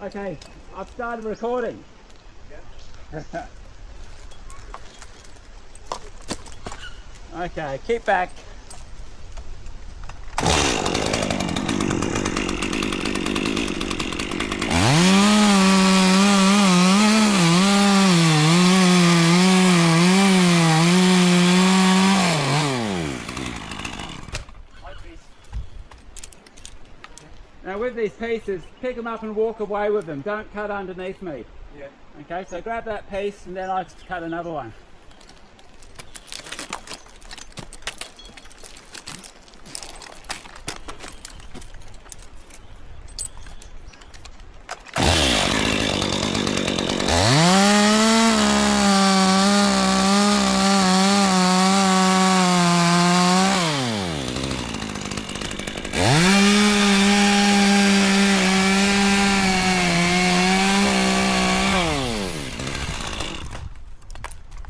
Okay, I've started recording. Yeah. Okay, keep back. Now with these pieces, pick them up and walk away with them. Don't cut underneath me. Yeah. Okay, so grab that piece and then I cut another one.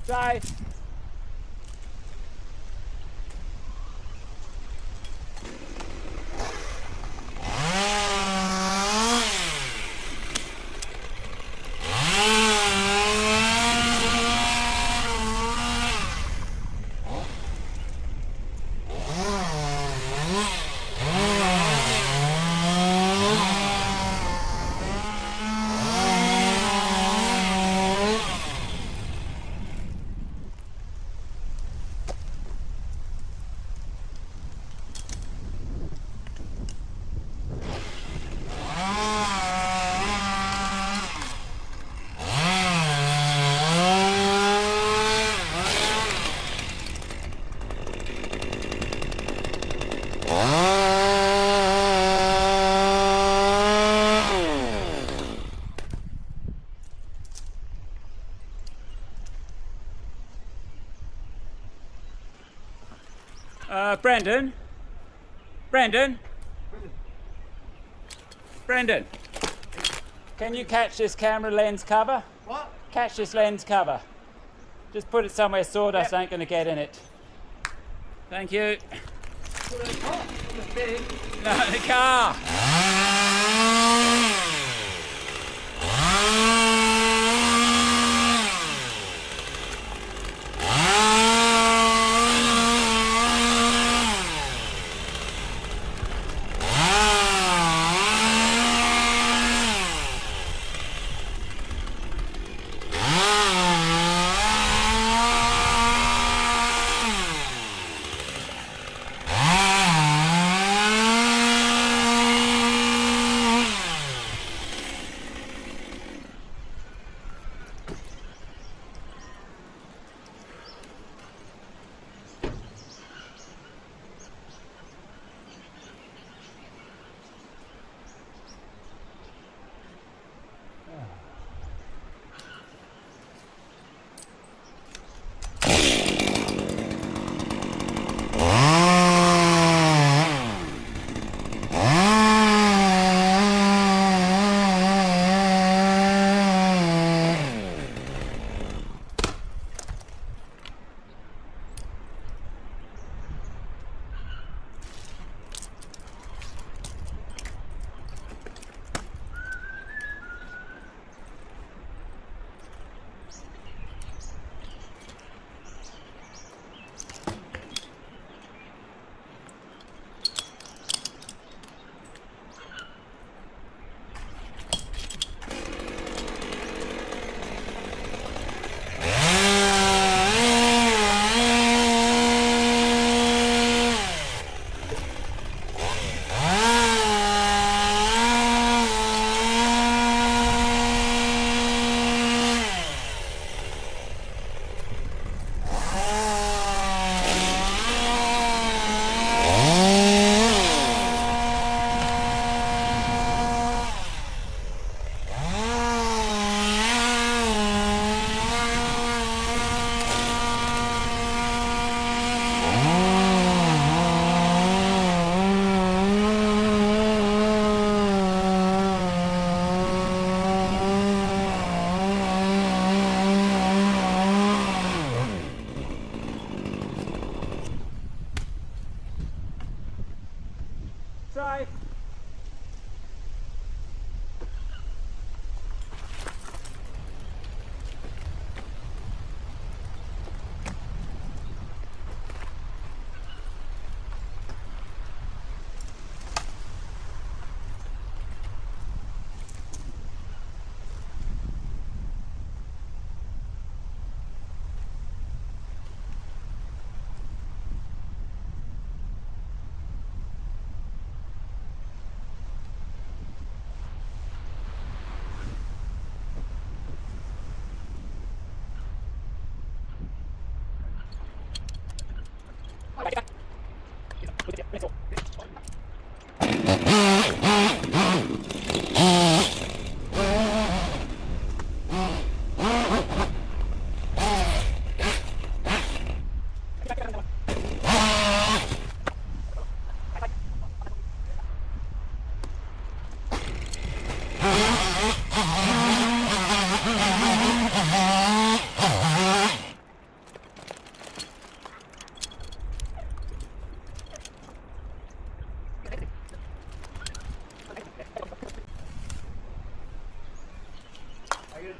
Safe. Brendan, can you catch this camera lens cover? What? Catch this lens cover. Just put it somewhere sawdust ain't going to get in it. Thank you. Put it on the bed. No, the car.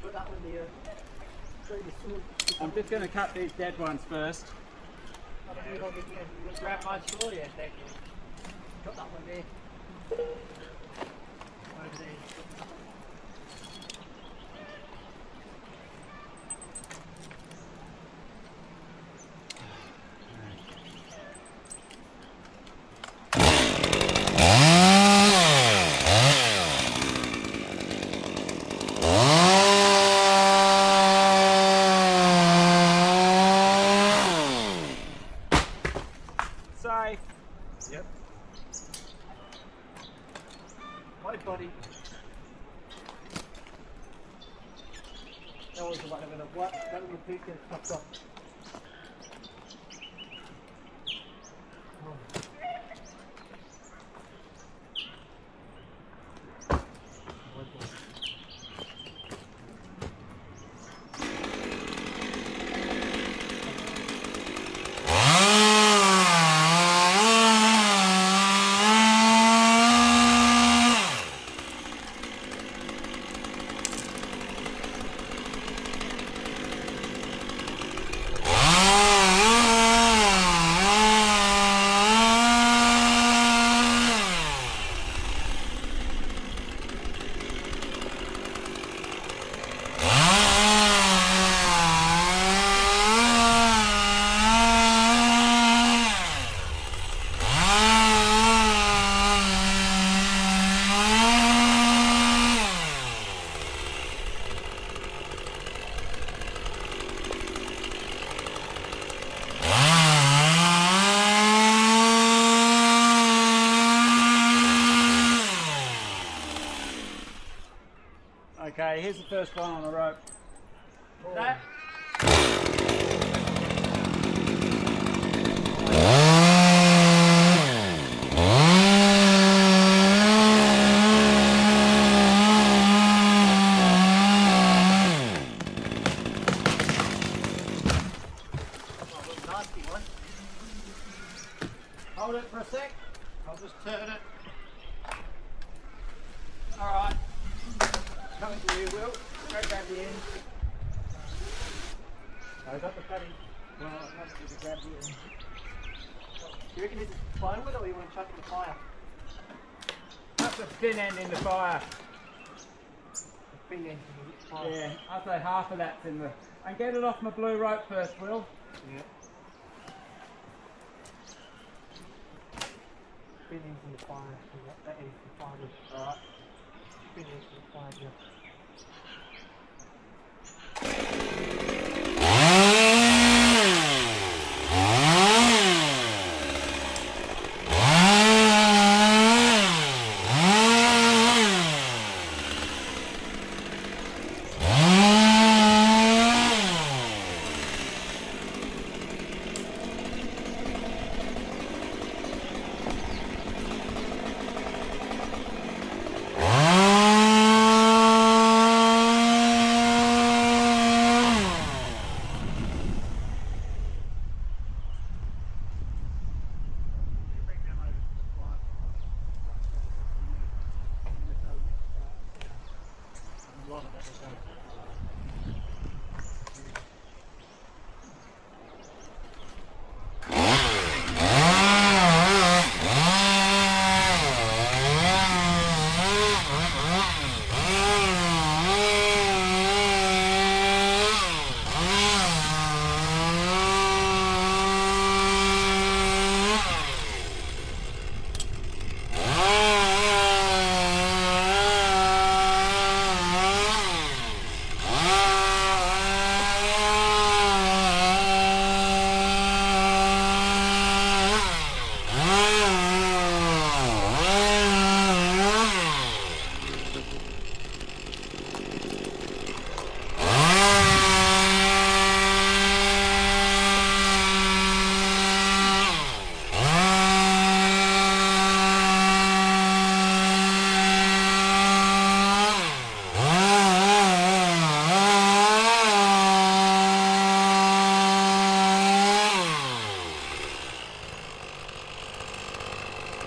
Put that one there. Through the sword. I'm just going to cut these dead ones first. Grab my sword, yeah, thank you. Got that one there. Over there. Safe. Yep. My body. That was the one I'm gonna what? That little piece gets chopped off. Okay, here's the first one on the rope. That. Nasty one. Hold it for a sec. I'll just turn it. Alright. Coming to you, Will. Go grab the end. I got the cutting. Well, I have to grab the end. Do you reckon this is fine with it or you want to chuck it in the fire? That's a thin end in the fire. The thin end in the fire. Yeah, I'd say half of that's in the... And get it off my blue rope first, Will. Yeah. Thin ends in the fire. That ends in the fire. Alright. Thin ends in the fire, yeah.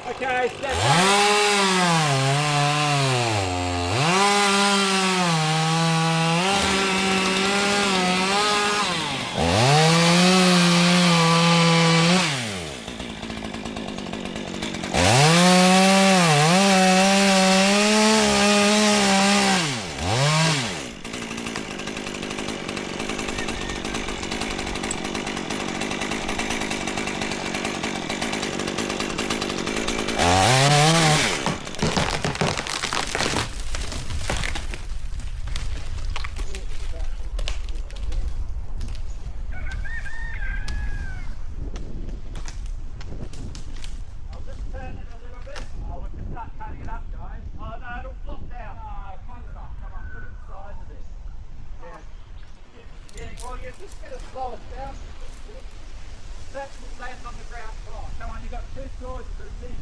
Okay, step back. Well, you're just going to slow it down. That will land on the ground. Oh, come on, you've got 2 scores to the seat.